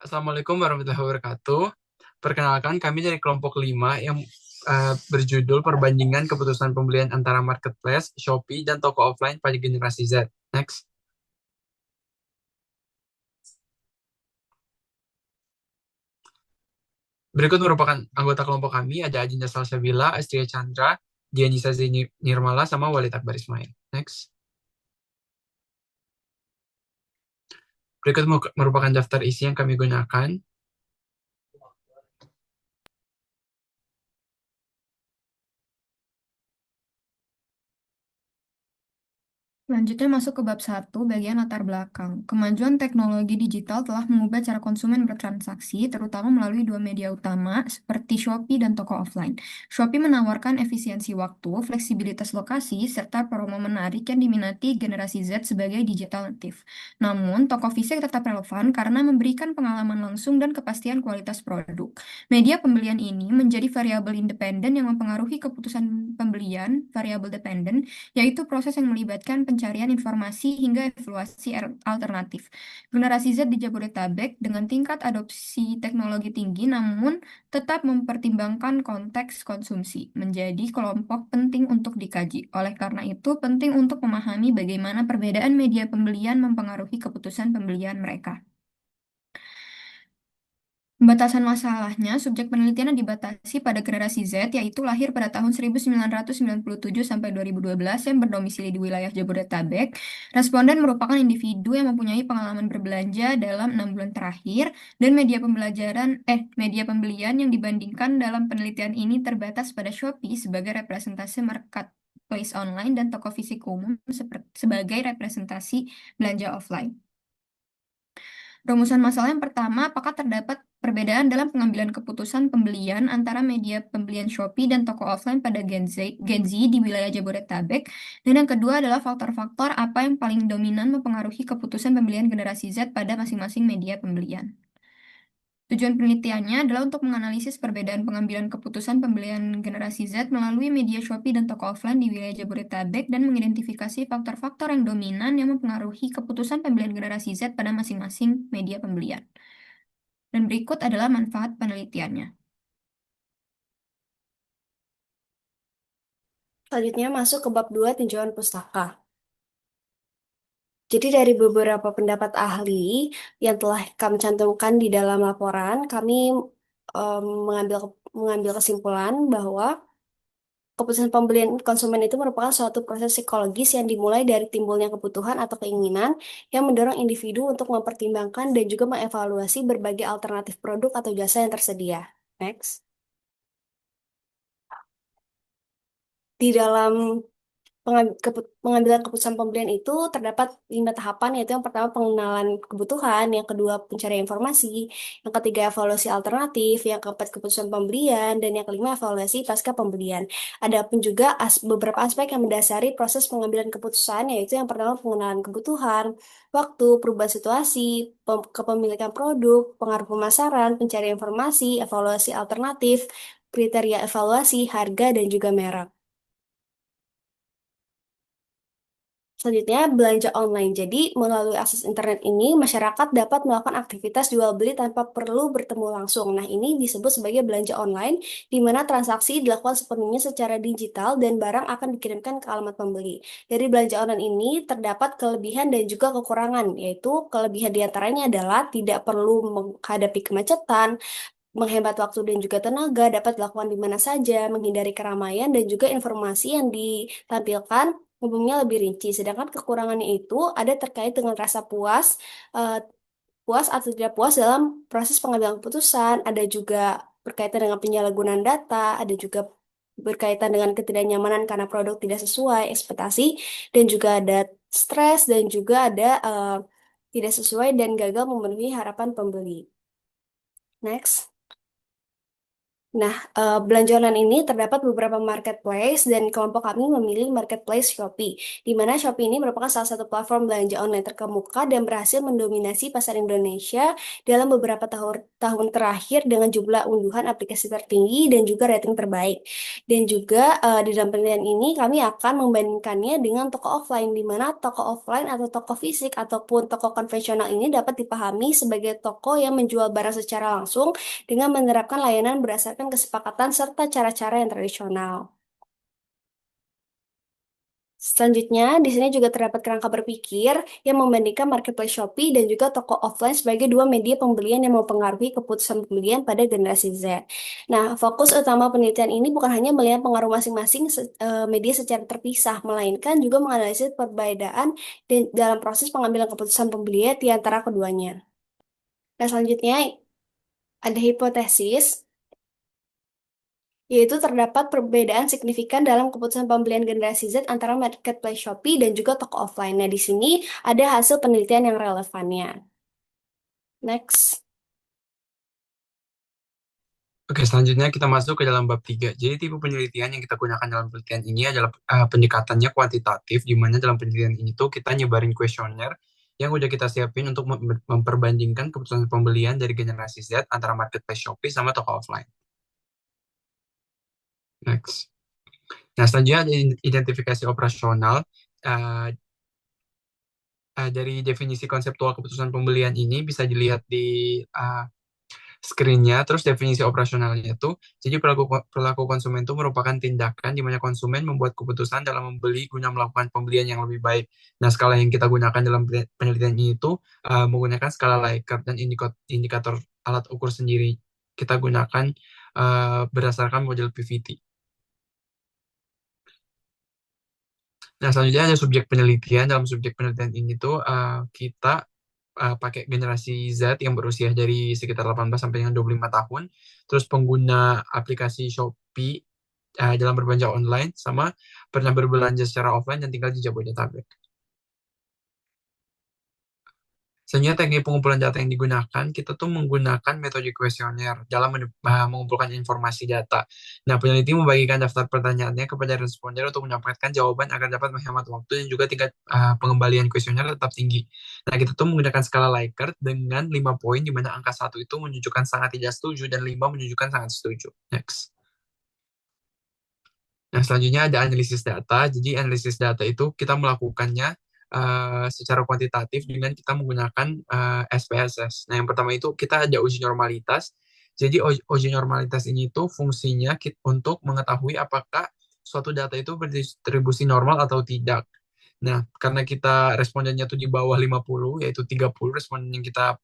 Assalamualaikum warahmatullahi wabarakatuh. Perkenalkan, kami dari kelompok 5 yang berjudul Perbandingan Keputusan Pembelian Antara Marketplace, Shopee, dan Toko Offline pada Generasi Z. Next. Berikut merupakan anggota kelompok kami, ada Ajinda Salsabila, Astria Chandra, Dianisa Zeni Nirmala, sama Walid Akbar Ismail. Next. Berikut merupakan daftar isi yang kami gunakan. Selanjutnya masuk ke bab 1, bagian latar belakang. Kemajuan teknologi digital telah mengubah cara konsumen bertransaksi, terutama melalui dua media utama seperti Shopee dan toko offline. Shopee menawarkan efisiensi waktu, fleksibilitas lokasi, serta promo menarik yang diminati generasi Z sebagai digital native. Namun, toko fisik tetap relevan karena memberikan pengalaman langsung dan kepastian kualitas produk. Media pembelian ini menjadi variabel independen yang mempengaruhi keputusan pembelian, variabel dependen, yaitu proses yang melibatkan pencarian informasi hingga evaluasi alternatif. Generasi Z di Jabodetabek dengan tingkat adopsi teknologi tinggi namun tetap mempertimbangkan konteks konsumsi, menjadi kelompok penting untuk dikaji. Oleh karena itu, penting untuk memahami bagaimana perbedaan media pembelian mempengaruhi keputusan pembelian mereka. Pembatasan masalahnya, subjek penelitian dibatasi pada generasi Z, yaitu lahir pada tahun 1997 sampai 2012 yang berdomisili di wilayah Jabodetabek. Responden merupakan individu yang mempunyai pengalaman berbelanja dalam 6 bulan terakhir, dan media pembelian yang dibandingkan dalam penelitian ini terbatas pada Shopee sebagai representasi marketplace online dan toko fisik umum sebagai representasi belanja offline. Rumusan masalah yang pertama, apakah terdapat perbedaan dalam pengambilan keputusan pembelian antara media pembelian Shopee dan toko offline pada Gen Z di wilayah Jabodetabek? Dan yang kedua adalah faktor-faktor apa yang paling dominan mempengaruhi keputusan pembelian generasi Z pada masing-masing media pembelian? Tujuan penelitiannya adalah untuk menganalisis perbedaan pengambilan keputusan pembelian generasi Z melalui media Shopee dan toko offline di wilayah Jabodetabek dan mengidentifikasi faktor-faktor yang dominan yang mempengaruhi keputusan pembelian generasi Z pada masing-masing media pembelian. Dan berikut adalah manfaat penelitiannya. Selanjutnya masuk ke bab 2 tinjauan pustaka. Jadi dari beberapa pendapat ahli yang telah kami cantumkan di dalam laporan, kami mengambil mengambil kesimpulan bahwa keputusan pembelian konsumen itu merupakan suatu proses psikologis yang dimulai dari timbulnya kebutuhan atau keinginan yang mendorong individu untuk mempertimbangkan dan juga mengevaluasi berbagai alternatif produk atau jasa yang tersedia. Next. Di dalam pengambilan keputusan pembelian itu terdapat 5 tahapan, yaitu yang pertama pengenalan kebutuhan, yang kedua pencarian informasi, yang ketiga evaluasi alternatif, yang keempat keputusan pembelian, dan yang kelima evaluasi pasca pembelian. Ada pun juga beberapa aspek yang mendasari proses pengambilan keputusan, yaitu yang pertama pengenalan kebutuhan, waktu, perubahan situasi, kepemilikan produk, pengaruh pemasaran, pencarian informasi, evaluasi alternatif, kriteria evaluasi, harga, dan juga merek. Selanjutnya, belanja online. Jadi, melalui akses internet ini, masyarakat dapat melakukan aktivitas jual beli tanpa perlu bertemu langsung. Nah, ini disebut sebagai belanja online, di mana transaksi dilakukan sepenuhnya secara digital dan barang akan dikirimkan ke alamat pembeli. Dari belanja online ini, terdapat kelebihan dan juga kekurangan, yaitu kelebihan diantaranya adalah tidak perlu menghadapi kemacetan, menghemat waktu dan juga tenaga, dapat dilakukan di mana saja, menghindari keramaian, dan juga informasi yang ditampilkan umumnya lebih rinci. Sedangkan kekurangannya itu ada terkait dengan rasa eh, puas atau tidak puas dalam proses pengambilan keputusan, ada juga berkaitan dengan penyalahgunaan data, ada juga berkaitan dengan ketidaknyamanan karena produk tidak sesuai ekspektasi, dan juga ada stres, dan juga ada tidak sesuai dan gagal memenuhi harapan pembeli. Next. Nah, belanja online ini terdapat beberapa marketplace dan kelompok kami memilih marketplace Shopee, di mana Shopee ini merupakan salah satu platform belanja online terkemuka dan berhasil mendominasi pasar Indonesia dalam beberapa tahun terakhir dengan jumlah unduhan aplikasi tertinggi dan juga rating terbaik. Dan juga di dalam penelitian ini kami akan membandingkannya dengan toko offline, di mana toko offline atau toko fisik ataupun toko konvensional ini dapat dipahami sebagai toko yang menjual barang secara langsung dengan menerapkan layanan berdasarkan kesepakatan serta cara-cara yang tradisional. Selanjutnya, di sini juga terdapat kerangka berpikir yang membandingkan marketplace Shopee dan juga toko offline sebagai dua media pembelian yang mempengaruhi keputusan pembelian pada generasi Z. Nah, fokus utama penelitian ini bukan hanya melihat pengaruh masing-masing media secara terpisah, melainkan juga menganalisis perbedaan dalam proses pengambilan keputusan pembelian di antara keduanya. Nah, selanjutnya ada hipotesis yaitu terdapat perbedaan signifikan dalam keputusan pembelian generasi Z antara marketplace Shopee dan juga toko offline. Nah, di sini ada hasil penelitian yang relevannya. Next. Oke, selanjutnya kita masuk ke dalam bab 3. Jadi tipe penelitian yang kita gunakan dalam penelitian ini adalah pendekatannya kuantitatif, di mana dalam penelitian ini tuh kita nyebarin kuesioner yang udah kita siapin untuk memperbandingkan keputusan pembelian dari generasi Z antara marketplace Shopee sama toko offline. Next. Nah, selanjutnya ada identifikasi operasional. Dari definisi konseptual keputusan pembelian ini bisa dilihat di screen-nya. Terus definisi operasionalnya itu, jadi perilaku konsumen itu merupakan tindakan di mana konsumen membuat keputusan dalam membeli guna melakukan pembelian yang lebih baik. Nah, skala yang kita gunakan dalam penelitian ini itu menggunakan skala Likert dan indikator alat ukur sendiri. Kita gunakan berdasarkan model PVT. Nah, selanjutnya ada subjek penelitian. Dalam subjek penelitian ini tuh kita pakai generasi Z yang berusia dari sekitar 18 sampai dengan 25 tahun, terus pengguna aplikasi Shopee dalam berbelanja online, sama pernah berbelanja secara offline dan tinggal di Jabodetabek. Selanjutnya teknik pengumpulan data yang digunakan, kita tuh menggunakan metode kuesioner dalam mengumpulkan informasi data. Nah, peneliti membagikan daftar pertanyaannya kepada responden untuk mendapatkan jawaban agar dapat menghemat waktu dan juga tingkat pengembalian kuesioner tetap tinggi. Nah, kita tuh menggunakan skala Likert dengan 5 poin, di mana angka 1 itu menunjukkan sangat tidak setuju dan 5 menunjukkan sangat setuju. Next. Nah, selanjutnya ada analisis data. Jadi, analisis data itu kita melakukannya secara kuantitatif dengan kita menggunakan SPSS. Nah, yang pertama itu kita ada uji normalitas. Jadi, uji normalitas ini tuh fungsinya untuk mengetahui apakah suatu data itu berdistribusi normal atau tidak. Nah, karena kita respondennya tuh di bawah 50, yaitu 30 responden yang kita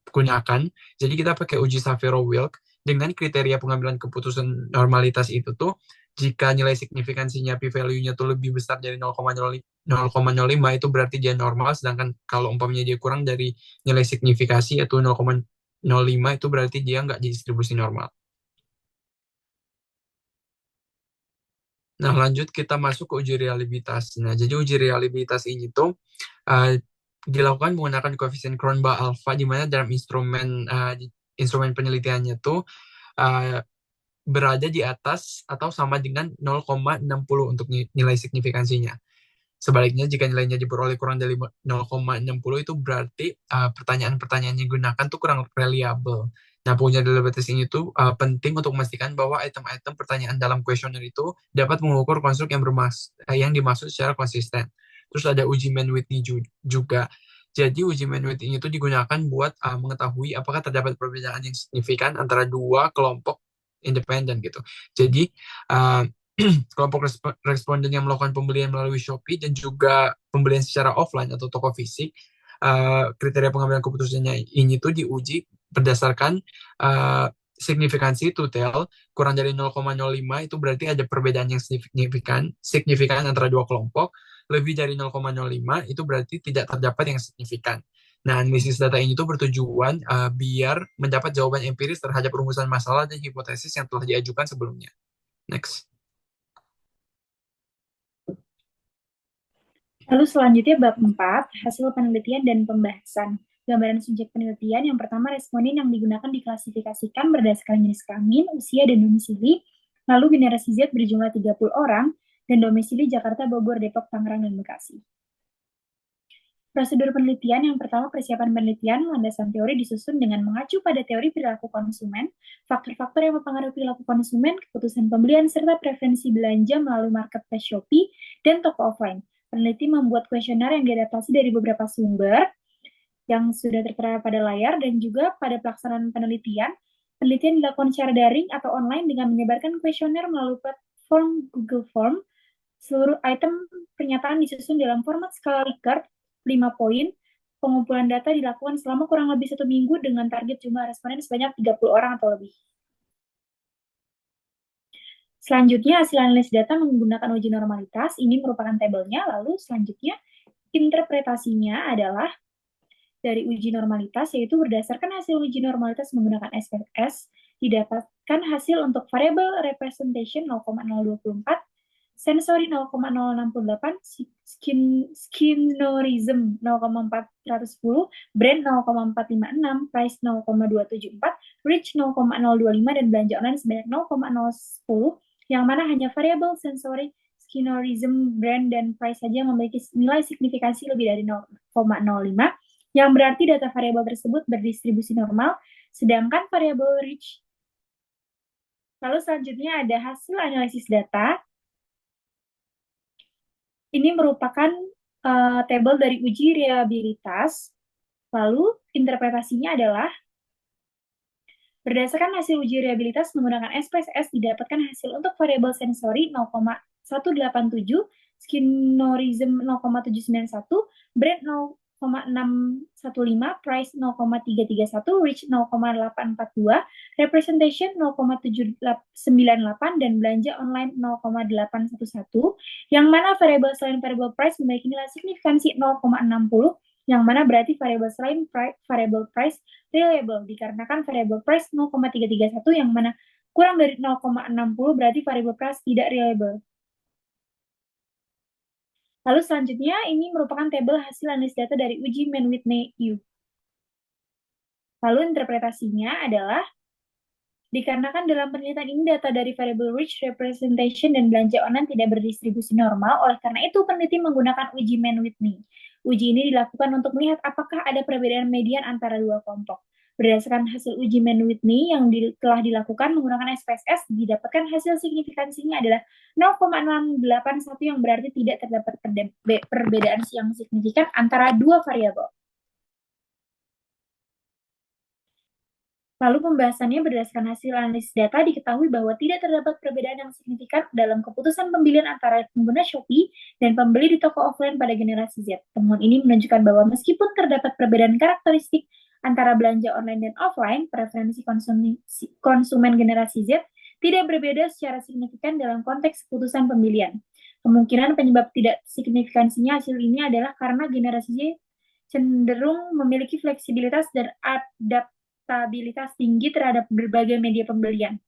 gunakan, jadi kita pakai uji Savero-Wilk dengan kriteria pengambilan keputusan normalitas itu tuh, jika nilai signifikansinya p-value-nya tuh lebih besar dari 0,05 itu berarti dia normal, sedangkan kalau umpamanya dia kurang dari nilai signifikasi yaitu 0,05 itu berarti dia nggak distribusi normal. Nah, lanjut kita masuk ke uji reliabilitas. Nah, jadi uji reliabilitas ini tuh dilakukan menggunakan koefisien Cronbach alpha, di mana dalam instrumen penelitiannya tuh berada di atas atau sama dengan 0,60 untuk nilai signifikansinya. Sebaliknya, jika nilainya diperoleh kurang dari 0,60 itu berarti pertanyaan-pertanyaan yang digunakan tuh kurang reliable. Nah, punya reliabilitas ini tuh penting untuk memastikan bahwa item-item pertanyaan dalam kuesioner itu dapat mengukur konstruk yang dimaksud secara konsisten. Terus ada uji Mann-Whitney juga. Jadi uji Mann-Whitney ini tuh digunakan buat mengetahui apakah terdapat perbedaan yang signifikan antara dua kelompok independen gitu. Jadi kelompok responden yang melakukan pembelian melalui Shopee dan juga pembelian secara offline atau toko fisik, kriteria pengambilan keputusannya ini tuh diuji berdasarkan signifikansi total kurang dari 0,05 itu berarti ada perbedaan yang signifikan antara dua kelompok. Lebih dari 0,05 itu berarti tidak terdapat yang signifikan. Nah, analisis data ini tuh bertujuan biar mendapat jawaban empiris terhadap rumusan masalah dan hipotesis yang telah diajukan sebelumnya. Next. Lalu selanjutnya bab 4, hasil penelitian dan pembahasan. Gambaran subjek penelitian yang pertama responden yang digunakan diklasifikasikan berdasarkan jenis kelamin, usia, dan domisili. Lalu generasi Z berjumlah 30 orang dan domisili Jakarta, Bogor, Depok, Tangerang, dan Bekasi. Prosedur penelitian yang pertama, persiapan penelitian, landasan teori disusun dengan mengacu pada teori perilaku konsumen, faktor-faktor yang mempengaruhi perilaku konsumen, keputusan pembelian, serta preferensi belanja melalui marketplace Shopee, dan toko offline. Peneliti membuat kuesioner yang diadaptasi dari beberapa sumber yang sudah tertera pada layar, dan juga pada pelaksanaan penelitian dilakukan secara daring atau online dengan menyebarkan kuesioner melalui platform Google Form. Seluruh item pernyataan disusun dalam format skala Likert 5 poin. Pengumpulan data dilakukan selama kurang lebih 1 minggu dengan target jumlah responden sebanyak 30 orang atau lebih. Selanjutnya, hasil analisis data menggunakan uji normalitas. Ini merupakan tabelnya. Lalu selanjutnya, interpretasinya adalah dari uji normalitas, yaitu berdasarkan hasil uji normalitas menggunakan SPSS, didapatkan hasil untuk variable representation 0,024, sensory 0,068, skinorism 0,410, brand 0,456, price 0,274, reach 0,025, dan belanja online sebanyak 0,010, yang mana hanya variabel sensory, skinorism, brand, dan price saja memiliki nilai signifikansi lebih dari 0,05, yang berarti data variabel tersebut berdistribusi normal, sedangkan variabel reach. Lalu selanjutnya ada hasil analisis data. Ini merupakan tabel dari uji reliabilitas. Lalu interpretasinya adalah berdasarkan hasil uji reliabilitas menggunakan SPSS didapatkan hasil untuk variabel sensori 0,187, skinorism 0,791, brand 0,615, price 0,331, reach 0,842, representation 0,798, dan belanja online 0,811, yang mana variabel selain variabel price memiliki nilai signifikansi 0,60, yang mana berarti variabel selain variabel price reliable, dikarenakan variabel price 0,331 yang mana kurang dari 0,60 berarti variabel price tidak reliable. Lalu selanjutnya, ini merupakan tabel hasil analisis data dari uji Mann-Whitney-U. Lalu interpretasinya adalah, dikarenakan dalam penelitian ini data dari variable reach, representation, dan belanja online tidak berdistribusi normal, oleh karena itu peneliti menggunakan uji Mann-Whitney. Uji ini dilakukan untuk melihat apakah ada perbedaan median antara dua kelompok. Berdasarkan hasil uji Mann-Whitney yang telah dilakukan menggunakan SPSS, didapatkan hasil signifikansinya adalah 0,681, yang berarti tidak terdapat perbedaan yang signifikan antara dua variabel. Lalu pembahasannya berdasarkan hasil analisis data diketahui bahwa tidak terdapat perbedaan yang signifikan dalam keputusan pembelian antara pengguna Shopee dan pembeli di toko offline pada generasi Z. Temuan ini menunjukkan bahwa meskipun terdapat perbedaan karakteristik antara belanja online dan offline, preferensi konsumen generasi Z tidak berbeda secara signifikan dalam konteks keputusan pembelian. Kemungkinan penyebab tidak signifikansinya hasil ini adalah karena generasi Z cenderung memiliki fleksibilitas dan adaptabilitas tinggi terhadap berbagai media pembelian.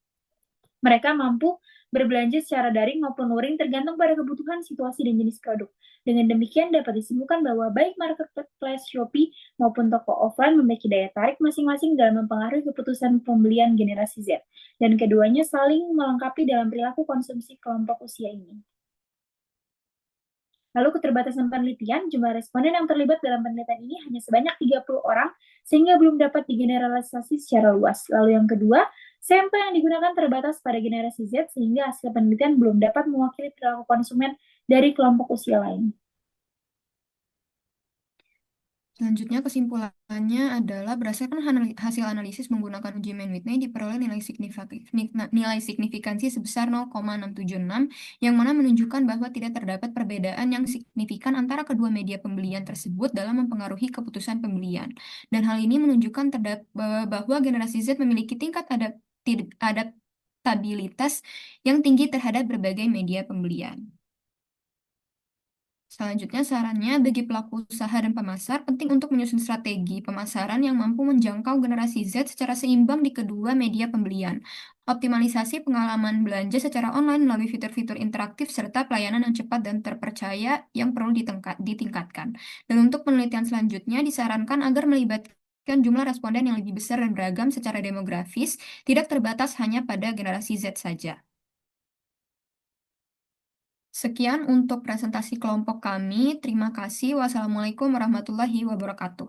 Mereka mampu berbelanja secara daring maupun luring tergantung pada kebutuhan, situasi, dan jenis produk. Dengan demikian dapat disimpulkan bahwa baik marketplace Shopee maupun toko offline memiliki daya tarik masing-masing dalam mempengaruhi keputusan pembelian generasi Z, dan keduanya saling melengkapi dalam perilaku konsumsi kelompok usia ini. Lalu keterbatasan penelitian, jumlah responden yang terlibat dalam penelitian ini hanya sebanyak 30 orang, sehingga belum dapat digeneralisasi secara luas. Lalu yang kedua, sampel yang digunakan terbatas pada generasi Z, sehingga hasil penelitian belum dapat mewakili perilaku konsumen dari kelompok usia lain. Selanjutnya, kesimpulannya adalah berdasarkan hasil analisis menggunakan uji Mann-Whitney diperoleh nilai signifikansi sebesar 0,676, yang mana menunjukkan bahwa tidak terdapat perbedaan yang signifikan antara kedua media pembelian tersebut dalam mempengaruhi keputusan pembelian. Dan hal ini menunjukkan bahwa generasi Z memiliki tingkat adaptabilitas yang tinggi terhadap berbagai media pembelian. Selanjutnya, sarannya bagi pelaku usaha dan pemasar penting untuk menyusun strategi pemasaran yang mampu menjangkau generasi Z secara seimbang di kedua media pembelian. Optimalisasi pengalaman belanja secara online melalui fitur-fitur interaktif serta pelayanan yang cepat dan terpercaya yang perlu ditingkatkan. Dan untuk penelitian selanjutnya, disarankan agar melibatkan jumlah responden yang lebih besar dan beragam secara demografis, tidak terbatas hanya pada generasi Z saja. Sekian untuk presentasi kelompok kami. Terima kasih. Wassalamualaikum warahmatullahi wabarakatuh.